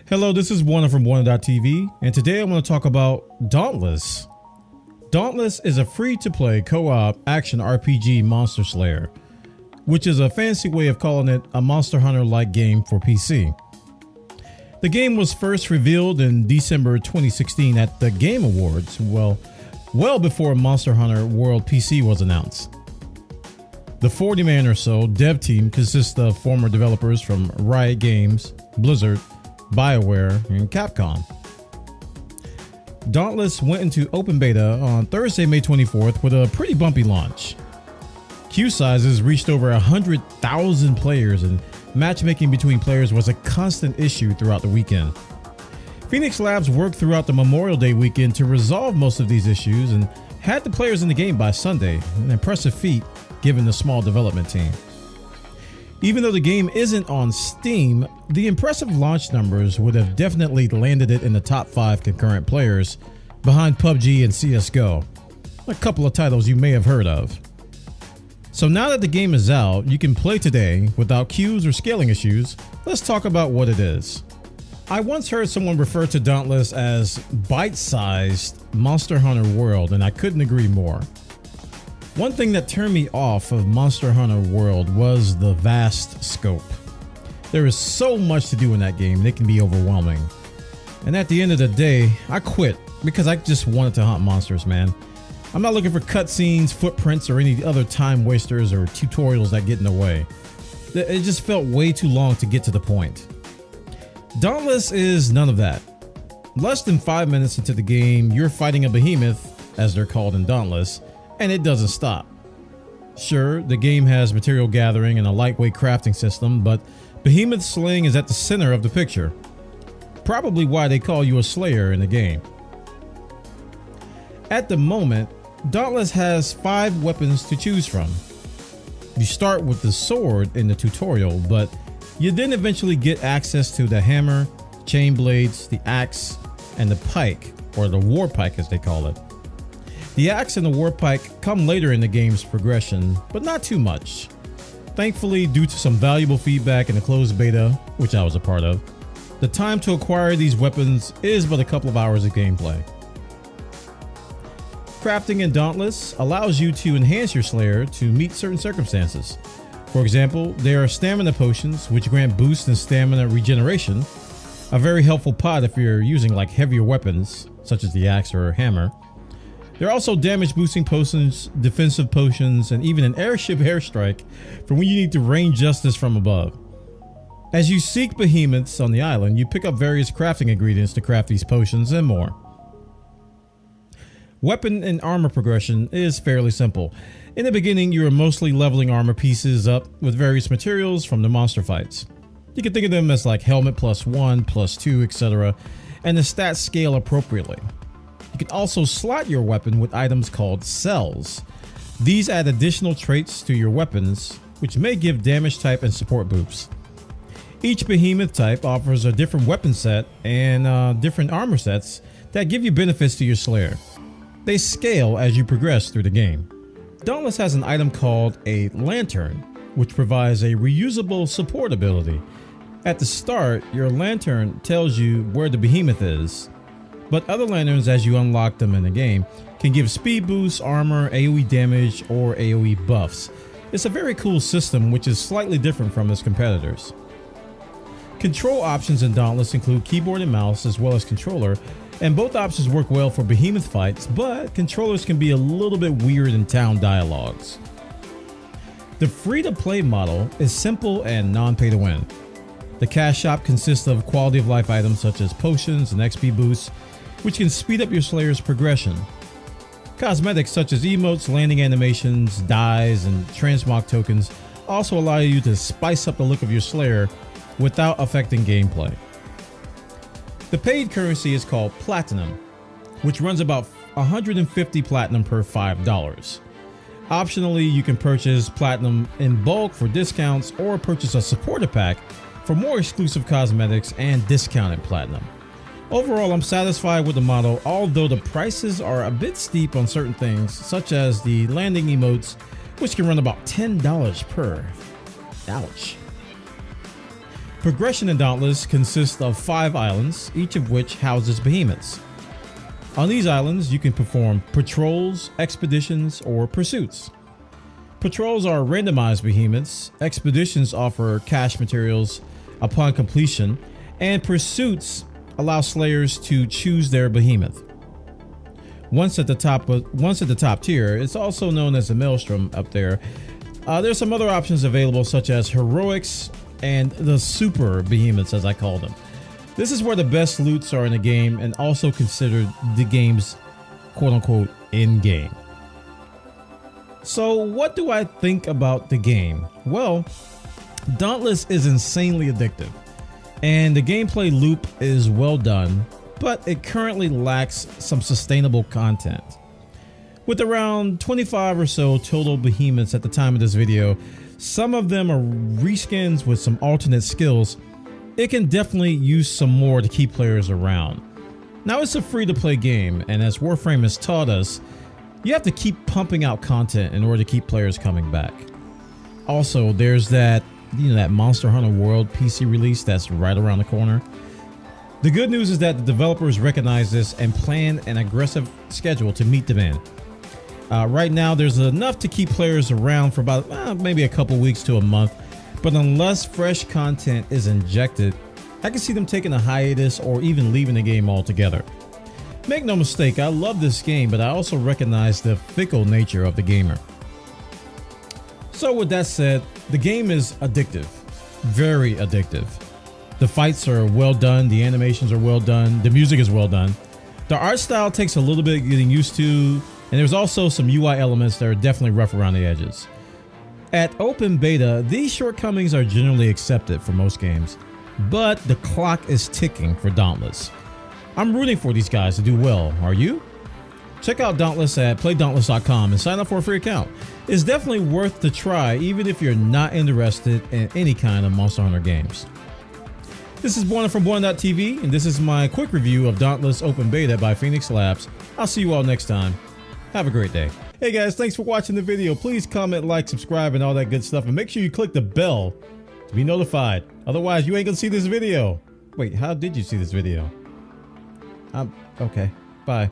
Hello, this is Warner from Warner.tv, and today I want to talk about Dauntless. Dauntless is a free-to-play co-op action RPG monster slayer, which is a fancy way of calling it a Monster Hunter-like game for PC. The game was first revealed in December 2016 at the Game Awards, well before Monster Hunter World PC was announced. The 40-man or so dev team consists of former developers from Riot Games, Blizzard, BioWare, and Capcom. Dauntless went into open beta on Thursday, May 24th with a pretty bumpy launch. Queue sizes reached over 100,000 players, and matchmaking between players was a constant issue throughout the weekend. Phoenix Labs worked throughout the Memorial Day weekend to resolve most of these issues and had the players in the game by Sunday, an impressive feat given the small development team. Even though the game isn't on Steam, the impressive launch numbers would have definitely landed it in the top 5 concurrent players behind PUBG and CSGO, a couple of titles you may have heard of. So now that the game is out, you can play today without queues or scaling issues. Let's talk about what it is. I once heard someone refer to Dauntless as bite-sized Monster Hunter World, and I couldn't agree more. One thing that turned me off of Monster Hunter World was the vast scope. There is so much to do in that game, and it can be overwhelming. And at the end of the day, I quit because I just wanted to hunt monsters, man. I'm not looking for cutscenes, footprints, or any other time wasters or tutorials that get in the way. It just felt way too long to get to the point. Dauntless is none of that. Less than 5 minutes into the game, you're fighting a behemoth, as they're called in Dauntless, and it doesn't stop. Sure, the game has material gathering and a lightweight crafting system, but behemoth slaying is at the center of the picture. Probably why they call you a slayer in the game. At the moment, Dauntless has 5 weapons to choose from. You start with the sword in the tutorial, but you then eventually get access to the hammer, chain blades, the axe, and the pike, or the war pike as they call it. The axe and the war pike come later in the game's progression, but not too much. Thankfully, due to some valuable feedback in the closed beta, which I was a part of, the time to acquire these weapons is but a couple of hours of gameplay. Crafting in Dauntless allows you to enhance your Slayer to meet certain circumstances. For example, there are stamina potions which grant boost in stamina regeneration, a very helpful pot if you're using like heavier weapons such as the axe or hammer. There are also damage boosting potions, defensive potions, and even an airship airstrike for when you need to rain justice from above. As you seek behemoths on the island, you pick up various crafting ingredients to craft these potions and more. Weapon and armor progression is fairly simple. In the beginning, you are mostly leveling armor pieces up with various materials from the monster fights. You can think of them as like helmet +1, +2, etc., and the stats scale appropriately. You can also slot your weapon with items called cells. These add additional traits to your weapons, which may give damage type and support boosts. Each behemoth type offers a different weapon set and different armor sets that give you benefits to your Slayer. They scale as you progress through the game. Dauntless has an item called a lantern, which provides a reusable support ability. At the start, your lantern tells you where the behemoth is, but other lanterns as you unlock them in the game can give speed boosts, armor, AoE damage, or AoE buffs. It's a very cool system which is slightly different from its competitors. Control options in Dauntless include keyboard and mouse as well as controller, and both options work well for behemoth fights, but controllers can be a little bit weird in town dialogues. The free-to-play model is simple and non-pay to win. The cash shop consists of quality of life items such as potions and XP boosts, which can speed up your Slayer's progression. Cosmetics such as emotes, landing animations, dyes, and transmog tokens also allow you to spice up the look of your Slayer without affecting gameplay. The paid currency is called Platinum, which runs about 150 Platinum per $5. Optionally, you can purchase Platinum in bulk for discounts or purchase a supporter pack for more exclusive cosmetics and discounted Platinum. Overall, I'm satisfied with the model, although the prices are a bit steep on certain things, such as the landing emotes, which can run about $10 per. Ouch. Progression in Dauntless consists of 5 islands, each of which houses behemoths. On these islands, you can perform patrols, expeditions, or pursuits. Patrols are randomized behemoths, expeditions offer cache materials upon completion, and pursuits allow slayers to choose their behemoth. Once at the top tier, it's also known as the Maelstrom up there. There's some other options available, such as heroics and the super behemoths, as I call them. This is where the best loots are in the game and also considered the game's quote-unquote end game. So what do I think about the game? Well, Dauntless is insanely addictive, and the gameplay loop is well done, but it currently lacks some sustainable content. With around 25 or so total behemoths at the time of this video, some of them are reskins with some alternate skills. It can definitely use some more to keep players around. Now, it's a free-to-play game, and as Warframe has taught us, you have to keep pumping out content in order to keep players coming back. Also, there's that Monster Hunter World PC release that's right around the corner. The good news is that the developers recognize this and plan an aggressive schedule to meet demand. Right now, there's enough to keep players around for about maybe a couple weeks to a month, but unless fresh content is injected, I can see them taking a hiatus or even leaving the game altogether. Make no mistake, I love this game, but I also recognize the fickle nature of the gamer. So with that said, the game is addictive, very addictive. The fights are well done, the animations are well done, the music is well done. The art style takes a little bit getting used to, and there's also some UI elements that are definitely rough around the edges. At open beta, these shortcomings are generally accepted for most games, but the clock is ticking for Dauntless. I'm rooting for these guys to do well, are you? Check out Dauntless at playdauntless.com and sign up for a free account. It's definitely worth the try even if you're not interested in any kind of Monster Hunter games. This is Borna from Borna.tv, and this is my quick review of Dauntless Open Beta by Phoenix Labs. I'll see you all next time. Have a great day. Hey guys, thanks for watching the video. Please comment, like, subscribe, and all that good stuff. And make sure you click the bell to be notified. Otherwise, you ain't gonna see this video. Wait, how did you see this video? Okay, bye.